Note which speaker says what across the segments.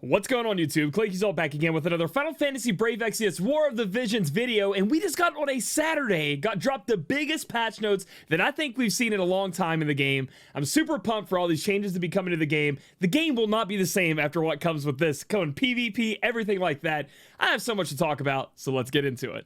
Speaker 1: What's going on, YouTube? Claic Yuzolt back again with another Final Fantasy Brave Exvius War of the Visions video, and we just got on a Saturday, got dropped the biggest patch notes that I think we've seen in a long time in the game. I'm super pumped for all these changes to be coming to the game. The game will not be the same after what comes with this, going PvP, everything like that. I have so much to talk about, so let's get into it.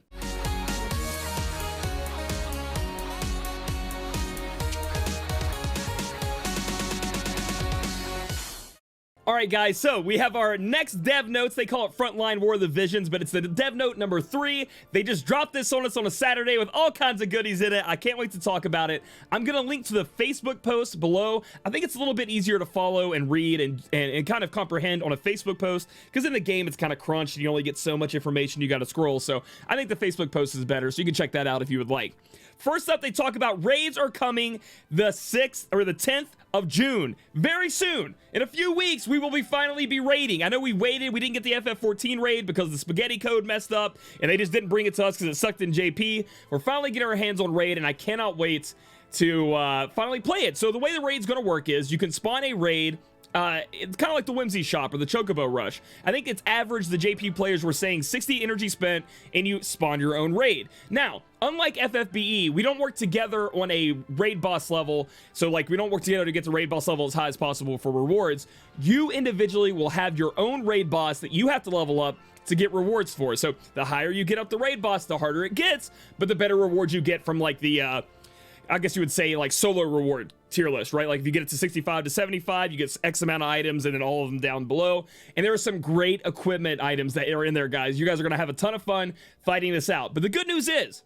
Speaker 1: Alright guys, so we have our next dev notes. They call it Frontline War of the Visions, but it's the dev note number 3. They just dropped this on us on a Saturday with all kinds of goodies in it. I can't wait to talk about it. I'm going to link to the Facebook post below. I think it's a little bit easier to follow and read and kind of comprehend on a Facebook post, because in the game it's kind of crunched and you only get so much information you got to scroll. So I think the Facebook post is better, so you can check that out if you would like. First up, they talk about raids are coming the 6th or the 10th of June. Very soon. In a few weeks, we will finally be raiding. I know we waited. We didn't get the FF14 raid because the spaghetti code messed up, and they just didn't bring it to us because it sucked in JP. We're finally getting our hands on raid, and I cannot wait to finally play it. So the way the raid's going to work is you can spawn a raid. It's kind of like the Whimsy Shop or the Chocobo Rush. I think it's average, the JP players were saying 60 energy spent, and you spawn your own raid. Now, unlike FFBE, we don't work together on a raid boss level, so like we don't work together to get the raid boss level as high as possible for rewards. You individually will have your own raid boss that you have to level up to get rewards for. So the higher you get up the raid boss, the harder it gets, but the better rewards you get from like the I guess you would say like solo reward tier list, right? Like if you get it to 65 to 75, you get X amount of items and then all of them down below. And there are some great equipment items that are in there, guys. You guys are going to have a ton of fun fighting this out. But the good news is,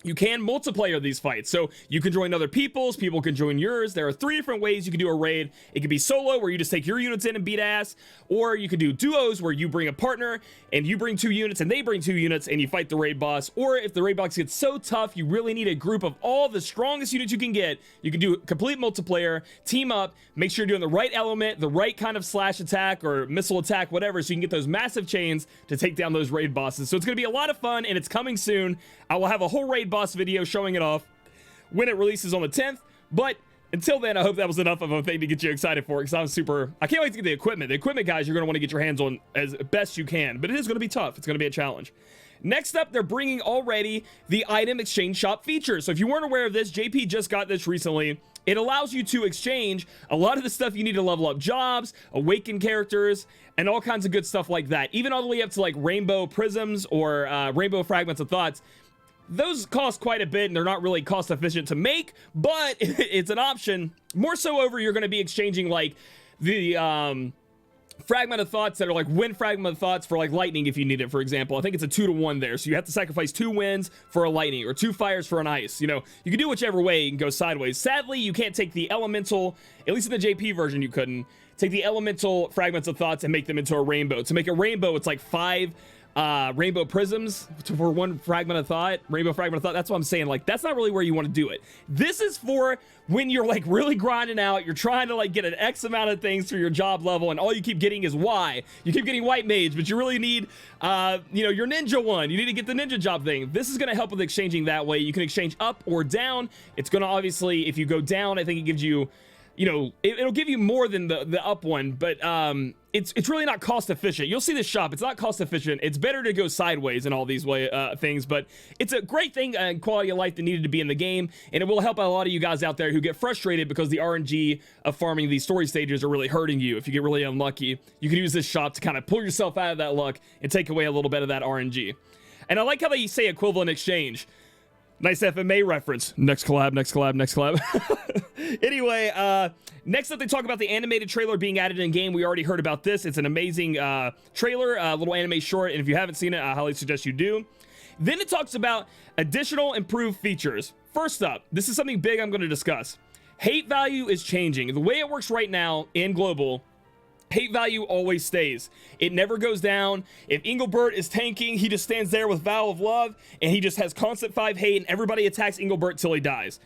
Speaker 1: you can multiplayer these fights, so you can join other people's, people can join yours. There are 3 different ways you can do a raid. It can be solo, where you just take your units in and beat ass, or you can do duos, where you bring a partner, and you bring 2 units, and they bring 2 units, and you fight the raid boss. Or if the raid boss gets so tough, you really need a group of all the strongest units you can get, you can do complete multiplayer, team up, make sure you're doing the right element, the right kind of slash attack, or missile attack, whatever, so you can get those massive chains to take down those raid bosses. So it's going to be a lot of fun, and it's coming soon. I will have a whole raid boss video showing it off when it releases on the 10th, but until then, I hope that was enough of a thing to get you excited for it, because I can't wait to get the equipment. The equipment, guys, you're going to want to get your hands on as best you can, but it is going to be tough. It's going to be a challenge. Next up, they're bringing already the item exchange shop feature. So if you weren't aware of this, JP just got this recently. It allows you to exchange a lot of the stuff you need to level up jobs, awaken characters, and all kinds of good stuff like that. Even all the way up to like rainbow prisms or rainbow fragments of thoughts. Those cost quite a bit, and they're not really cost efficient to make, but it's an option. More so over, you're going to be exchanging like the fragment of thoughts that are like wind fragment of thoughts for like lightning if you need it, for example. I think it's a 2-to-1 there, so you have to sacrifice 2 winds for a lightning or 2 fires for an ice. You know, you can do whichever way. You can go sideways. Sadly, you can't take the elemental, at least in the JP version you couldn't take the elemental fragments of thoughts and make them into a rainbow. To make a rainbow, it's like 5 rainbow prisms for 1 fragment of thought, rainbow fragment of thought. That's what I'm saying. Like, that's not really where you want to do it. This is for when you're like really grinding out, you're trying to like get an X amount of things for your job level, and all you keep getting is Y. You keep getting white mage, but you really need you know, your ninja one. You need to get the ninja job thing. This is going to help with exchanging that way. You can exchange up or down. It's going to obviously, if you go down, I think it gives you, you know, it'll give you more than the up one, but it's really not cost efficient. You'll see this shop, it's not cost efficient. It's better to go sideways in all these things, but it's a great thing and quality of life that needed to be in the game, and it will help a lot of you guys out there who get frustrated because the RNG of farming these story stages are really hurting you. If you get really unlucky, you can use this shop to kind of pull yourself out of that luck and take away a little bit of that RNG. And I like how they say equivalent exchange. Nice FMA reference. Next collab, next collab, next collab. Anyway, next up they talk about the animated trailer being added in game. We already heard about this. It's an amazing trailer, little anime short, and if you haven't seen it, I highly suggest you do. Then it talks about additional improved features. First up, this is something big I'm going to discuss. Hate value is changing. The way it works right now in global, hate value always stays. It never goes down. If Engelbert is tanking, he just stands there with Vow of Love, and he just has constant 5 hate, and everybody attacks Engelbert till he dies.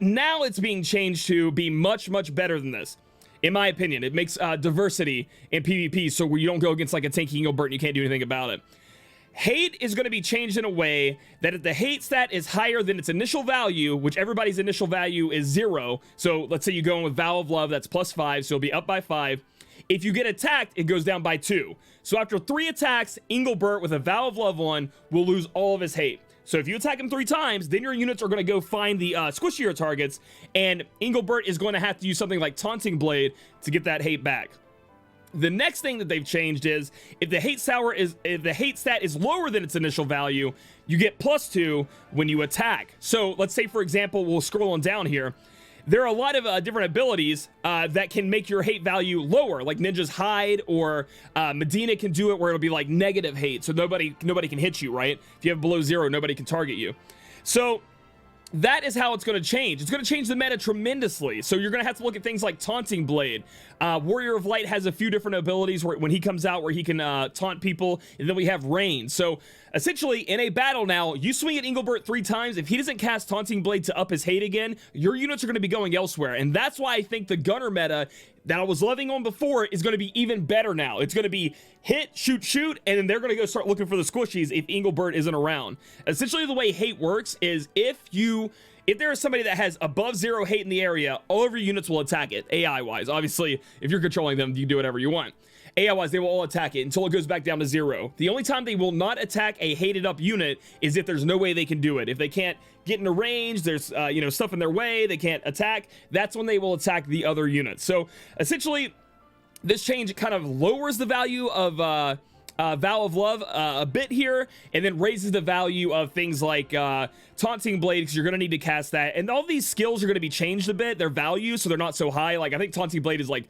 Speaker 1: Now it's being changed to be much, much better than this. In my opinion, it makes diversity in PvP, so where you don't go against like a tanky Engelbert and you can't do anything about it. Hate is going to be changed in a way that if the hate stat is higher than its initial value, which everybody's initial value is 0, so let's say you go in with Vow of Love, that's +5, so it'll be up by 5. If you get attacked, it goes down by 2. So after 3 attacks, Engelbert with a Vow of Love on will lose all of his hate. So if you attack him 3 times, then your units are going to go find the squishier targets, and Engelbert is going to have to use something like Taunting Blade to get that hate back. The next thing that they've changed is if the hate stat is lower than its initial value, you get +2 when you attack. So let's say, for example, we'll scroll on down here. There are a lot of different abilities that can make your hate value lower, like Ninja's Hide, or Medina can do it where it'll be like negative hate, so nobody can hit you, right? If you have below 0, nobody can target you. So that is how it's going to change. It's going to change the meta tremendously. So you're going to have to look at things like Taunting Blade. Warrior of Light has a few different abilities where when he comes out where he can taunt people, and then we have Rain. So essentially, in a battle now, you swing at Engelbert 3 times. If he doesn't cast Taunting Blade to up his hate again, your units are going to be going elsewhere. And that's why I think the Gunner meta that I was loving on before is going to be even better now. It's going to be hit, shoot, shoot, and then they're going to go start looking for the squishies if Engelbert isn't around. Essentially, the way hate works is if there is somebody that has above 0 hate in the area, all of your units will attack it, AI-wise. Obviously, if you're controlling them, you do whatever you want. AI-wise, they will all attack it until it goes back down to 0. The only time they will not attack a hated up unit is if there's no way they can do it. If they can't get into range, there's stuff in their way, they can't attack, that's when they will attack the other units. So essentially, this change kind of lowers the value of Vow of Love a bit here, and then raises the value of things like Taunting Blade, because you're going to need to cast that. And all these skills are going to be changed a bit, their value, so they're not so high. Like, I think Taunting Blade is like,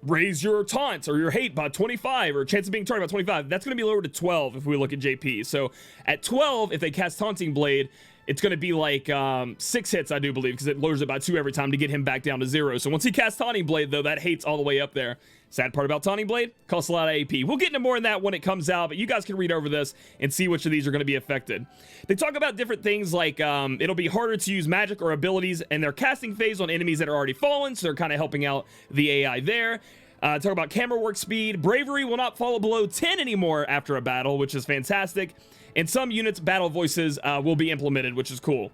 Speaker 1: raise your taunt or your hate by 25, or chance of being targeted by 25. That's going to be lowered to 12 if we look at JP. So at 12, if they cast Taunting Blade, it's going to be like 6 hits, I do believe, because it lowers it by 2 every time to get him back down to 0. So once he casts Taunting Blade, though, that hate's all the way up there. Sad part about Taunting Blade, costs a lot of AP. We'll get into more on that when it comes out, but you guys can read over this and see which of these are going to be affected. They talk about different things like it'll be harder to use magic or abilities in their casting phase on enemies that are already fallen, so they're kind of helping out the AI there. Talk about camera work speed. Bravery will not fall below 10 anymore after a battle, which is fantastic. And some units, battle voices will be implemented, which is cool.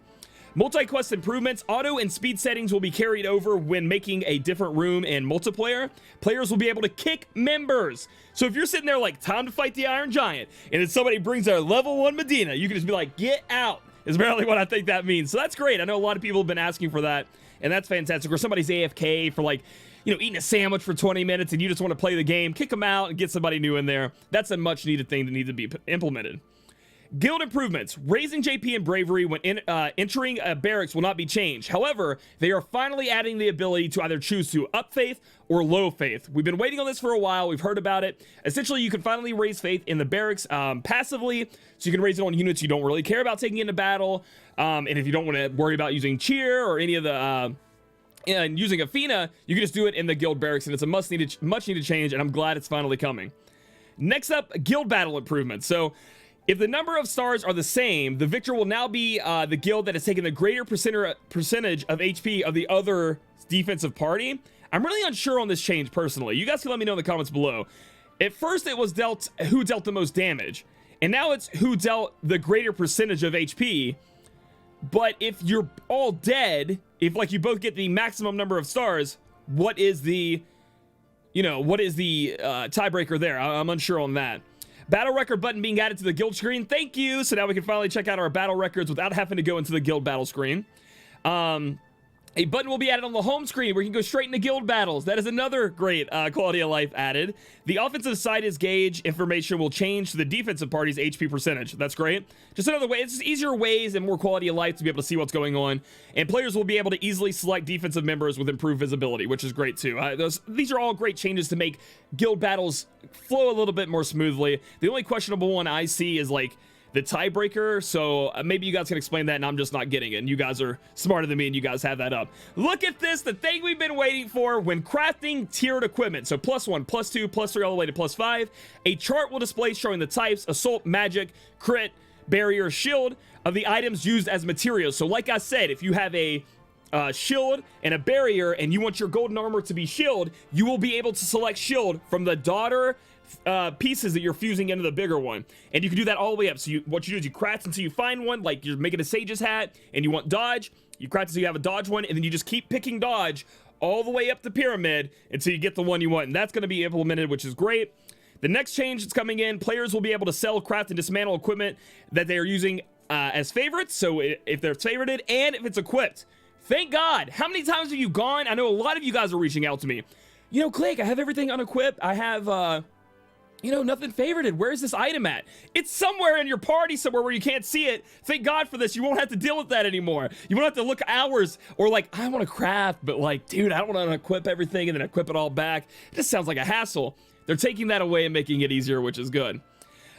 Speaker 1: Multi-quest improvements. Auto and speed settings will be carried over when making a different room in multiplayer. Players will be able to kick members. So if you're sitting there like, time to fight the Iron Giant, and then somebody brings their level 1 Medina, you can just be like, get out, is apparently what I think that means. So that's great. I know a lot of people have been asking for that, and that's fantastic. Or somebody's AFK for like, eating a sandwich for 20 minutes and you just want to play the game, kick them out and get somebody new in there. That's a much needed thing that needs to be implemented. Guild improvements. Raising JP and bravery when entering a barracks will not be changed. However, they are finally adding the ability to either choose to up faith or low faith. We've been waiting on this for a while. We've heard about it. Essentially, you can finally raise faith in the barracks passively, so you can raise it on units you don't really care about taking into battle. And if you don't want to worry about using cheer or any of the and using Athena, you can just do it in the guild barracks, and it's a much needed change, and I'm glad it's finally coming. Next up, guild battle improvements. So if the number of stars are the same, the victor will now be the guild that has taken the greater percentage of HP of the other defensive party. I'm really unsure on this change personally. You guys can let me know in the comments below. At first it was who dealt the most damage, and now it's who dealt the greater percentage of HP. But if you're all dead, if like you both get the maximum number of stars, what is the tiebreaker there? I'm unsure on that. Battle record button being added to the guild screen. Thank you. So now we can finally check out our battle records without having to go into the guild battle screen. A button will be added on the home screen where you can go straight into guild battles. That is another great quality of life added. The offensive side is gauge information will change to the defensive party's HP percentage. That's great. Just another way. It's just easier ways and more quality of life to be able to see what's going on. And players will be able to easily select defensive members with improved visibility, which is great too. These are all great changes to make guild battles flow a little bit more smoothly. The only questionable one I see is like the tiebreaker, so maybe you guys can explain that and I'm just not getting it, and you guys are smarter than me and you guys have that up. Look at this, the thing we've been waiting for when crafting tiered equipment. So +1, +2, +3, all the way to +5. A chart will display showing the types: assault, magic, crit, barrier, shield of the items used as materials. So like I said, if you have a shield and a barrier and you want your golden armor to be shield, you will be able to select shield from the daughter pieces that you're fusing into the bigger one, and you can do that all the way up. So what you do is you craft until you find one, like you're making a sage's hat and you want dodge, you craft until you have a dodge one, and then you just keep picking dodge all the way up the pyramid until you get the one you want. And that's going to be implemented, which is great. The next change that's coming in, players will be able to sell, craft, and dismantle equipment that they are using as favorites. So if they're favorited and if it's equipped. Thank God. How many times have you gone? I know a lot of you guys are reaching out to me. You know, Claic, I have everything unequipped. I have, nothing favorited. Where's this item at? It's somewhere in your party somewhere where you can't see it. Thank God for this. You won't have to deal with that anymore. You won't have to look hours or like, I want to craft, but like, dude, I don't want to equip everything and then equip it all back. It just sounds like a hassle. They're taking that away and making it easier, which is good.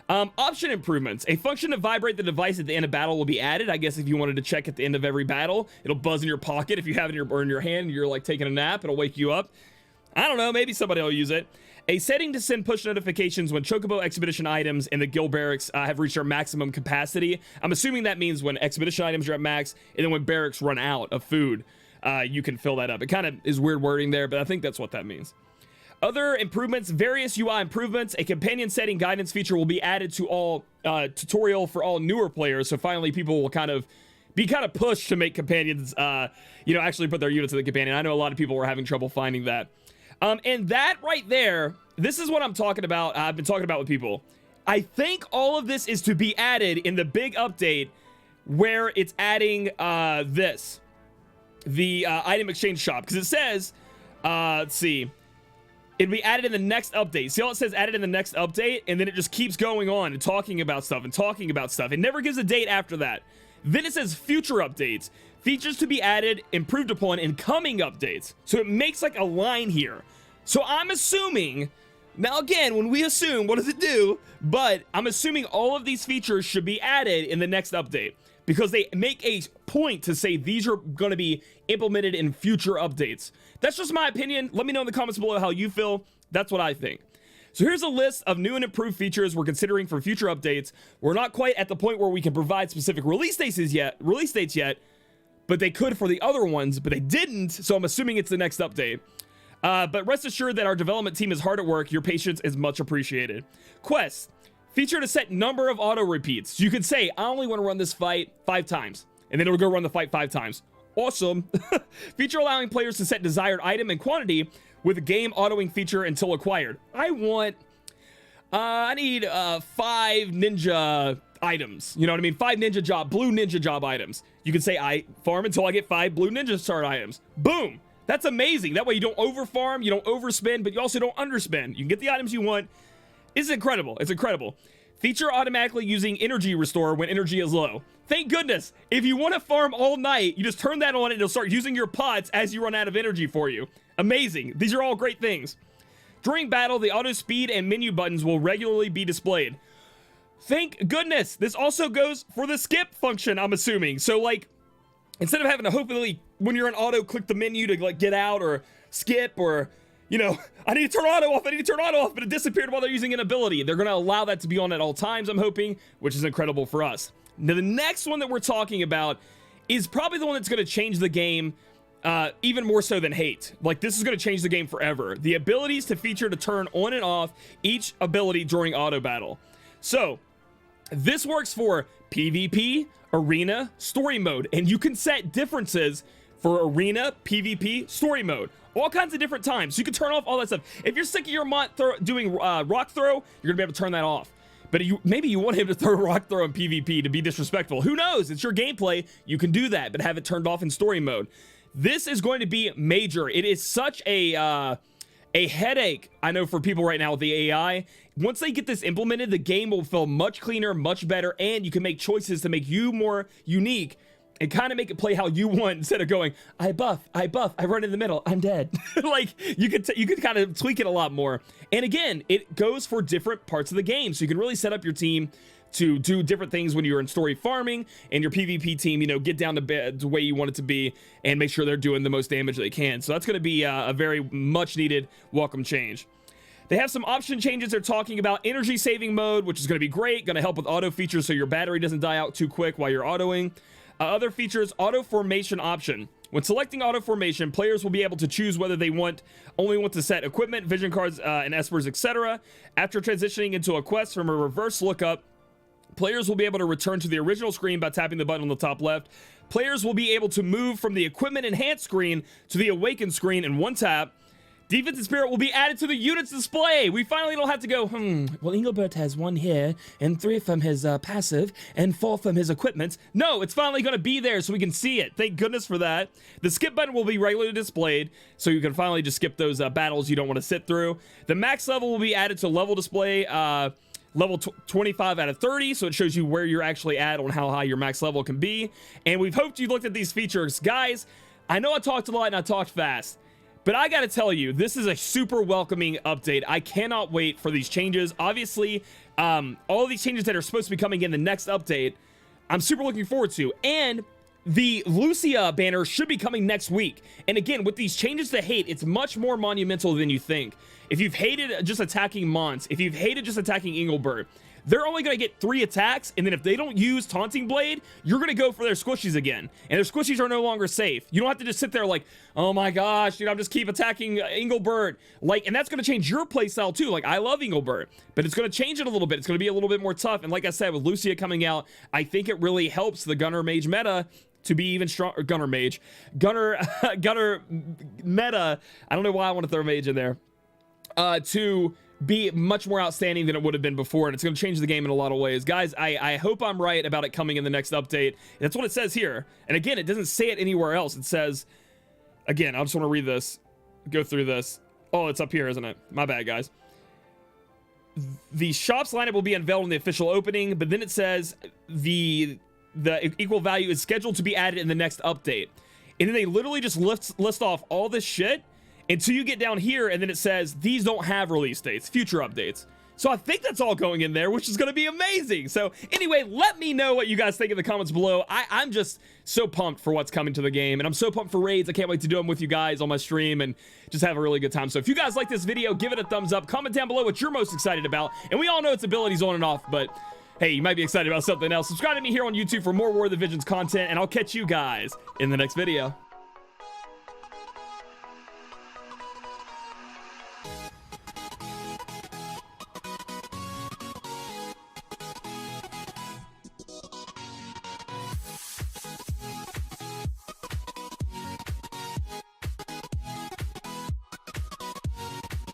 Speaker 1: Option improvements. A function to vibrate the device at the end of battle will be added. I guess if you wanted to check at the end of every battle, it'll buzz in your pocket. If you have it in your hand and you're like taking a nap, it'll wake you up. I don't know, maybe somebody will use it. A setting to send push notifications when Chocobo Expedition items in the guild barracks have reached their maximum capacity. I'm assuming that means when Expedition items are at max, and then when barracks run out of food, you can fill that up. It kind of is weird wording there, but I think that's what that means. Other improvements, various UI improvements. A companion setting guidance feature will be added to all tutorial for all newer players. So finally, people will be pushed to make companions, actually put their units in the companion. I know a lot of people were having trouble finding that. And that right there, this is what I'm talking about. I've been talking about with people. I think all of this is to be added in the big update where it's adding the item exchange shop. Because it says, let's see. It'll be added in the next update. See how it says added in the next update? And then it just keeps going on and talking about stuff and talking about stuff. It never gives a date after that. Then it says future updates. Features to be added, improved upon in coming updates. So it makes like a line here. So I'm assuming, now again, when we assume, what does it do? But I'm assuming all of these features should be added in the next update. Because they make a point to say these are going to be implemented in future updates. That's just my opinion. Let me know in the comments below how you feel. That's what I think. So here's a list of new and improved features we're considering for future updates. We're not quite at the point where we can provide specific release dates yet, but they could for the other ones, but they didn't, so I'm assuming it's the next update. But rest assured that our development team is hard at work. Your patience is much appreciated. Quests. Feature to set number of auto repeats. So you could say, I only want to run this fight 5 times, and then it'll go run the fight 5 times. Awesome. Feature allowing players to set desired item and quantity with a game autoing feature until acquired. I need 5 ninja items. You know what I mean? 5 blue ninja job items. You can say, I farm until I get 5 blue ninja start items. Boom. That's amazing. That way you don't over farm, you don't overspend, but you also don't underspend. You can get the items you want. It's incredible. It's incredible. Feature automatically using energy restore when energy is low. Thank goodness. If you want to farm all night, you just turn that on and it'll start using your pots as you run out of energy for you. Amazing. These are all great things. During battle, the auto speed and menu buttons will regularly be displayed. Thank goodness. This also goes for the skip function, I'm assuming. So like, instead of having to hopefully, when you're in auto, click the menu to like get out or skip or, you know, I need to turn auto off, but it disappeared while they're using an ability. They're going to allow that to be on at all times, I'm hoping, which is incredible for us. Now, the next one that we're talking about is probably the one that's going to change the game even more so than hate. Like, this is going to change the game forever. The abilities to feature to turn on and off each ability during auto battle. So, this works for PvP, arena, story mode, and you can set differences for arena, PvP, story mode. All kinds of different times. So you can turn off all that stuff. If you're sick of your mod doing rock throw, you're going to be able to turn that off. But maybe you want him to throw rock throw in PvP to be disrespectful. Who knows? It's your gameplay. You can do that, but have it turned off in story mode. This is going to be major. It is such a headache, I know, for people right now with the AI. Once they get this implemented, the game will feel much cleaner, much better, and you can make choices to make you more unique and kind of make it play how you want instead of going, I buff, I run in the middle, I'm dead. Like, you could kind of tweak it a lot more. And again, it goes for different parts of the game. So you can really set up your team to do different things when you're in story farming, and your PvP team, you know, get down to bed the way you want it to be and make sure they're doing the most damage they can. So that's going to be a very much needed welcome change. They have some option changes. They're talking about energy saving mode, which is going to be great, going to help with auto features so your battery doesn't die out too quick while you're autoing. Other features, auto formation option. When selecting auto formation, players will be able to choose whether they only want to set equipment, vision cards, and espers, etc. After transitioning into a quest from a reverse lookup, Players will be able to return to the original screen by tapping the button on the top left. Players will be able to move from the Equipment Enhanced screen to the Awakened screen in one tap. Defensive Spirit will be added to the unit's display. We finally don't have to go, well, Engelbert has 1 here, and 3 from his passive, and 4 from his equipment. No, it's finally going to be there so we can see it. Thank goodness for that. The skip button will be regularly displayed, so you can finally just skip those battles you don't want to sit through. The max level will be added to level display, level 25 out of 30, so it shows you where you're actually at on how high your max level can be. And we've hoped you looked at these features. Guys, I know I talked a lot and I talked fast, but I gotta tell you, this is a super welcoming update. I cannot wait for these changes. Obviously, all of these changes that are supposed to be coming in the next update, I'm super looking forward to. And the Lucia banner should be coming next week. And again, with these changes to hate, it's much more monumental than you think. If you've hated just attacking Mons, if you've hated just attacking Engelbert, they're only going to get 3 attacks, and then if they don't use Taunting Blade, you're going to go for their squishies again. And their squishies are no longer safe. You don't have to just sit there like, oh my gosh, dude, I'm just keep attacking Engelbert. Like, and that's going to change your playstyle too. Like, I love Engelbert, but it's going to change it a little bit. It's going to be a little bit more tough. And like I said, with Lucia coming out, I think it really helps the Gunner Mage meta to be even stronger. Gunner meta. I don't know why I want to throw Mage in there. To be much more outstanding than it would have been before, and it's going to change the game in a lot of ways. Guys, I hope I'm right about it coming in the next update. That's what it says here. And again, it doesn't say it anywhere else. It says, again, I just want to read this, go through this. Oh, it's up here, isn't it? My bad, guys. The shop's lineup will be unveiled in the official opening, but then it says the equal value is scheduled to be added in the next update. And then they literally just list off all this shit until you get down here, and then it says these don't have release dates, future updates. So I think that's all going in there, which is going to be amazing. So anyway, let me know what you guys think in the comments below. I'm just so pumped for what's coming to the game, and I'm so pumped for raids. I can't wait to do them with you guys on my stream and just have a really good time. So if you guys like this video, give it a thumbs up. Comment down below what you're most excited about. And we all know its abilities on and off, but hey, you might be excited about something else. Subscribe to me here on YouTube for more War of the Visions content, and I'll catch you guys in the next video.